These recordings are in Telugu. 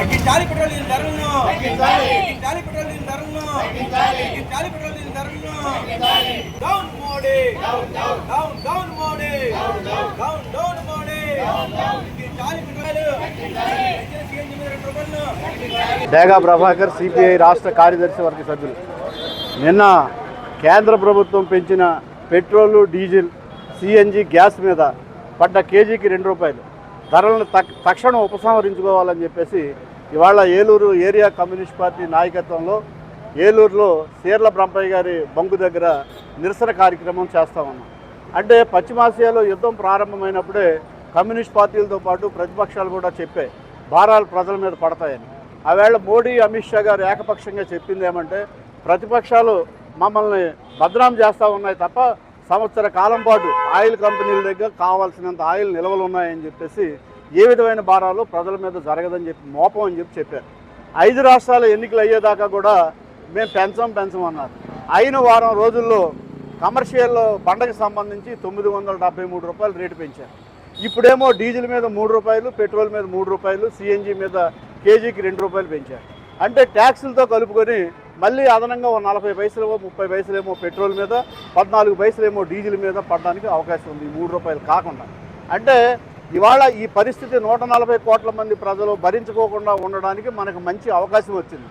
తగ్గించాలి పెట్రోల్ డీజిల్ ధరలను, తగ్గించాలి పెట్రోల్ డీజిల్ ధరలను, తగ్గించాలి పెట్రోల్ డీజిల్ ధరలను. Down Modi, down down Modi, down down Modi. తగ్గించాలి పెట్రోల్, సీఎన్జీ మీద 2 రూపాయలు. డేగా ప్రభాకర్, సిపిఐ రాష్ట్ర కార్యదర్శి వర్గ సభ్యులు. నిన్న కేంద్ర ప్రభుత్వం పెంచిన పెట్రోలు, డీజిల్, సిఎన్జి గ్యాస్ మీద పడ్డ కేజీకి 2 రూపాయలు ధరలను తక్షణం ఉపసంహరించుకోవాలని చెప్పేసి ఇవాళ ఏలూరు ఏరియా కమ్యూనిస్ట్ పార్టీ నాయకత్వంలో ఏలూరులో సీర్ల బ్రహ్మయ్య గారి బంకు దగ్గర నిరసన కార్యక్రమం చేస్తా ఉన్నాం. అంటే పశ్చిమాసియాలో యుద్ధం ప్రారంభమైనప్పుడే కమ్యూనిస్ట్ పార్టీలతో పాటు ప్రతిపక్షాలు కూడా చెప్పాయి భారాలు ప్రజల మీద పడతాయని. ఆవేళ మోడీ, అమిత్ షా గారు ఏకపక్షంగా చెప్పింది ఏమంటే ప్రతిపక్షాలు మమ్మల్ని బదనాం చేస్తూ ఉన్నాయి తప్ప సంవత్సర కాలం పాటు ఆయిల్ కంపెనీల దగ్గర కావాల్సినంత ఆయిల్ నిల్వలు ఉన్నాయని చెప్పేసి ఏ విధమైన భారాలు ప్రజల మీద జరగదని చెప్పి మోపం అని చెప్పారు. 5 రాష్ట్రాల ఎన్నికలు అయ్యేదాకా కూడా మేము పెంచమన్నారు. అయిన వారం రోజుల్లో కమర్షియల్లో బండకు సంబంధించి 973 రూపాయలు రేటు పెంచారు. ఇప్పుడేమో డీజిల్ మీద 3 రూపాయలు, పెట్రోల్ మీద 3 రూపాయలు, సిఎన్జి మీద కేజీకి 2 రూపాయలు పెంచారు. అంటే ట్యాక్సులతో కలుపుకొని మళ్ళీ అదనంగా 40 పైసలేమో 30 పైసలేమో పెట్రోల్ మీద, 14 పైసలేమో డీజిల్ మీద పడడానికి అవకాశం ఉంది 3 రూపాయలు కాకుండా. అంటే ఇవాళ ఈ పరిస్థితి 140 కోట్ల మంది ప్రజలు భరించుకోకుండా ఉండడానికి మనకు మంచి అవకాశం వచ్చింది.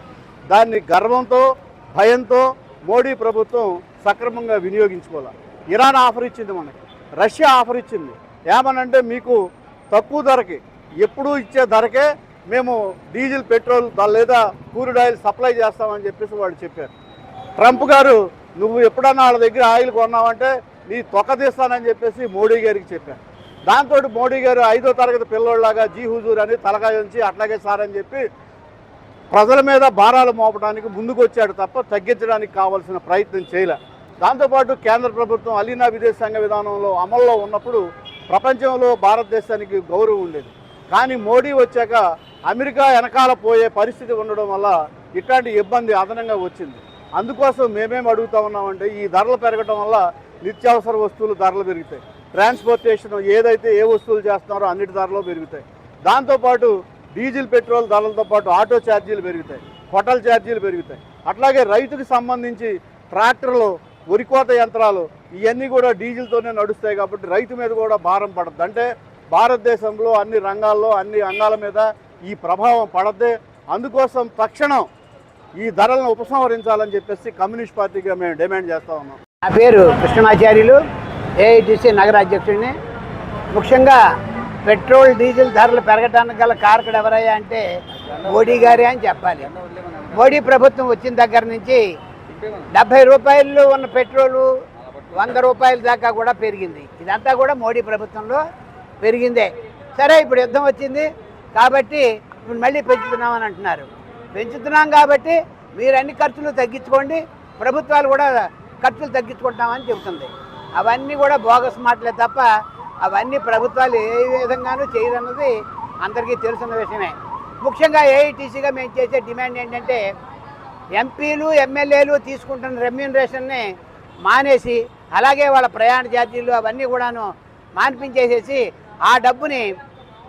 దాన్ని గర్వంతో, భయంతో మోడీ ప్రభుత్వం సక్రమంగా వినియోగించుకోవాలి. ఇరాన్ ఆఫర్ ఇచ్చింది మనకి, రష్యా ఆఫర్ ఇచ్చింది. ఏమనంటే మీకు తక్కువ ధరకి, ఎప్పుడూ ఇచ్చే ధరకే మేము డీజిల్, పెట్రోల్ లేదా క్రూడ్ ఆయిల్ సప్లై చేస్తామని చెప్పేసి వాళ్ళు చెప్పారు. ట్రంప్ గారు నువ్వు ఎప్పుడన్నా వాళ్ళ దగ్గర ఆయిల్ కొన్నావంటే నీ తొక్క తీస్తానని చెప్పేసి మోడీ గారికి చెప్పారు. దాంతో మోడీ గారు 5వ తరగతి పిల్లోళ్ళలాగా జీ హుజూర్ అని తలకాయ ఉంచి అట్లాగే సార్ అని చెప్పి ప్రజల మీద భారాలు మోపడానికి ముందుకు వచ్చాడు తప్ప తగ్గించడానికి కావాల్సిన ప్రయత్నం చేయలే. దాంతోపాటు కేంద్ర ప్రభుత్వం అలీనా విదేశాంగ విధానంలో అమల్లో ఉన్నప్పుడు ప్రపంచంలో భారతదేశానికి గౌరవం ఉండేది. కానీ మోడీ వచ్చాక అమెరికా వెనకాల పోయే పరిస్థితి ఉండడం వల్ల ఇట్లాంటి ఇబ్బంది అదనంగా వచ్చింది. అందుకోసం మేమేం అడుగుతా ఉన్నామంటే ఈ ధరలు పెరగడం వల్ల నిత్యావసర వస్తువులు ధరలు పెరుగుతాయి, ట్రాన్స్పోర్టేషన్ ఏదైతే ఏ వస్తువులు చేస్తున్నారో అన్నిటి ధరలు పెరుగుతాయి. దాంతోపాటు డీజిల్, పెట్రోల్ ధరలతో పాటు ఆటో ఛార్జీలు పెరుగుతాయి, హోటల్ ఛార్జీలు పెరుగుతాయి. అట్లాగే రైతుకు సంబంధించి ట్రాక్టర్లు, వరికోత యంత్రాలు ఇవన్నీ కూడా డీజిల్తోనే నడుస్తాయి కాబట్టి రైతు మీద కూడా భారం పడుతుంది. అంటే భారతదేశంలో అన్ని రంగాల్లో, అన్ని అంగాల మీద ఈ ప్రభావం పడద్దే. అందుకోసం తక్షణం ఈ ధరలను ఉపసంహరించాలని చెప్పేసి కమ్యూనిస్ట్ పార్టీగా మేము డిమాండ్ చేస్తూ ఉన్నాం. నా పేరు కృష్ణమాచార్యులు, ఏఐటీసీ నగర అధ్యక్షుడిని. ముఖ్యంగా పెట్రోల్, డీజిల్ ధరలు పెరగడానికి గల కారకుడు ఎవరయ్యా అంటే మోడీ గారే అని చెప్పాలి. మోడీ ప్రభుత్వం వచ్చిన దగ్గర నుంచి 70 రూపాయలు ఉన్న పెట్రోలు 100 రూపాయల దాకా కూడా పెరిగింది. ఇదంతా కూడా మోడీ ప్రభుత్వంలో పెరిగిందే. సరే, ఇప్పుడు యుద్ధం వచ్చింది కాబట్టి ఇప్పుడు మళ్ళీ పెంచుతున్నామని అంటున్నారు. పెంచుతున్నాం కాబట్టి మీరు అన్ని ఖర్చులు తగ్గించుకోండి, ప్రభుత్వాలు కూడా ఖర్చులు తగ్గించుకుంటామని చెబుతుంది. అవన్నీ కూడా బోగస్ మాటలే తప్ప అవన్నీ ప్రభుత్వాలు ఏ విధంగానూ చేయదన్నది అందరికీ తెలుసున్న విషయమే. ముఖ్యంగా ఏఐటీసీగా మేము చేసే డిమాండ్ ఏంటంటే ఎంపీలు, ఎమ్మెల్యేలు తీసుకుంటున్న రెమ్యూనరేషన్ని మానేసి, అలాగే వాళ్ళ ప్రయాణ ఛార్జీలు అవన్నీ కూడాను మాన్పించేసేసి ఆ డబ్బుని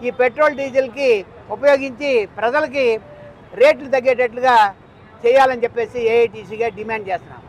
ఈ పెట్రోల్, డీజిల్కి ఉపయోగించి ప్రజలకి రేట్లు తగ్గేటట్లుగా చేయాలని చెప్పేసి ఏఐటీసీగా డిమాండ్ చేస్తున్నాం.